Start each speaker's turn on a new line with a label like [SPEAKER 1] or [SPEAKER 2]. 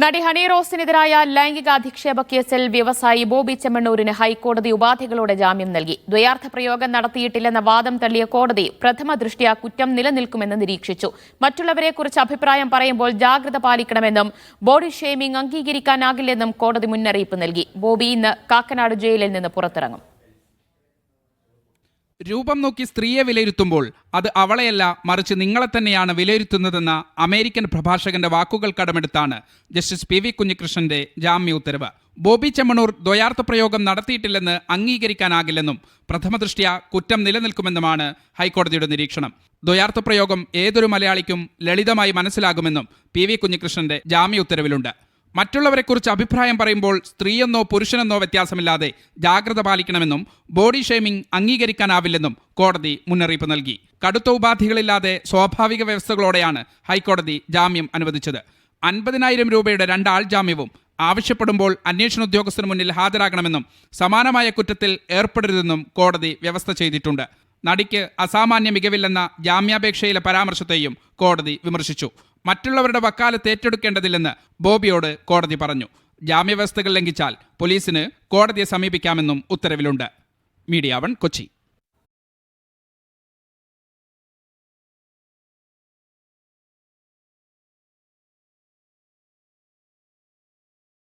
[SPEAKER 1] നടി ഹണി റോസിനെതിരായ ലൈംഗികാധിക്ഷേപ കേസിൽ വ്യവസായി ബോബി ചെമ്മണ്ണൂരിന് ഹൈക്കോടതി ഉപാധികളോടെ ജാമ്യം നൽകി. ദ്വയാർത്ഥ പ്രയോഗം നടത്തിയിട്ടില്ലെന്ന വാദം തള്ളിയ കോടതി പ്രഥമ ദൃഷ്ട്യാ കുറ്റം നിലനിൽക്കുമെന്ന് നിരീക്ഷിച്ചു. മറ്റുള്ളവരെക്കുറിച്ച് അഭിപ്രായം പറയുമ്പോൾ ജാഗ്രത പാലിക്കണമെന്നും ബോഡി ഷെയ്മിംഗ് അംഗീകരിക്കാനാകില്ലെന്നും കോടതി മുന്നറിയിപ്പ് നൽകി. ബോബി ഇന്ന് കാക്കനാട് ജയിലിൽ നിന്ന് പുറത്തിറങ്ങും.
[SPEAKER 2] രൂപം നോക്കി സ്ത്രീയെ വിലയിരുത്തുമ്പോൾ അത് അവളെയല്ല മറിച്ച് നിങ്ങളെ തന്നെയാണ് വിലയിരുത്തുന്നതെന്ന അമേരിക്കൻ പ്രഭാഷകന്റെ വാക്കുകൾ കടമെടുത്താണ് ജസ്റ്റിസ് പി വി കുഞ്ഞികൃഷ്ണന്റെ ജാമ്യ ഉത്തരവ്. ബോബി ചെമ്മണ്ണൂർ ദ്വയാർത്ഥ പ്രയോഗം നടത്തിയിട്ടില്ലെന്ന് അംഗീകരിക്കാനാകില്ലെന്നും പ്രഥമദൃഷ്ട്യാ കുറ്റം നിലനിൽക്കുമെന്നുമാണ് ഹൈക്കോടതിയുടെ നിരീക്ഷണം. ദ്വയാർത്ഥ പ്രയോഗം ഏതൊരു മലയാളിക്കും ലളിതമായി മനസ്സിലാകുമെന്നും പി വി കുഞ്ഞികൃഷ്ണന്റെ ജാമ്യ ഉത്തരവിലുണ്ട്. മറ്റുള്ളവരെക്കുറിച്ച് അഭിപ്രായം പറയുമ്പോൾ സ്ത്രീയെന്നോ പുരുഷനെന്നോ വ്യത്യാസമില്ലാതെ ജാഗ്രത പാലിക്കണമെന്നും ബോഡി ഷെയ്മിംഗ് അംഗീകരിക്കാനാവില്ലെന്നും കോടതി മുന്നറിയിപ്പ് നൽകി. കടുത്ത ഉപാധികളില്ലാതെ സ്വാഭാവിക വ്യവസ്ഥകളോടെയാണ് ഹൈക്കോടതി ജാമ്യം അനുവദിച്ചത്. 50,000 രൂപയുടെ 2 ആൾ ജാമ്യവും ആവശ്യപ്പെടുമ്പോൾ അന്വേഷണ ഉദ്യോഗസ്ഥന് മുന്നിൽ ഹാജരാകണമെന്നും സമാനമായ കുറ്റത്തിൽ ഏർപ്പെടരുതെന്നും കോടതി വ്യവസ്ഥ ചെയ്തിട്ടുണ്ട്. നടിക്ക് അസാമാന്യ മികവില്ലെന്ന ജാമ്യാപേക്ഷയിലെ പരാമർശത്തെയും കോടതി വിമർശിച്ചു. മറ്റുള്ളവരുടെ വക്കാലത്ത് ഏറ്റെടുക്കേണ്ടതില്ലെന്ന് ബോബിയോട് കോടതി പറഞ്ഞു. ജാമ്യവ്യവസ്ഥകൾ ലംഘിച്ചാൽ പോലീസിന് കോടതിയെ സമീപിക്കാമെന്നും ഉത്തരവിലുണ്ട്. മീഡിയ 1 കൊച്ചി.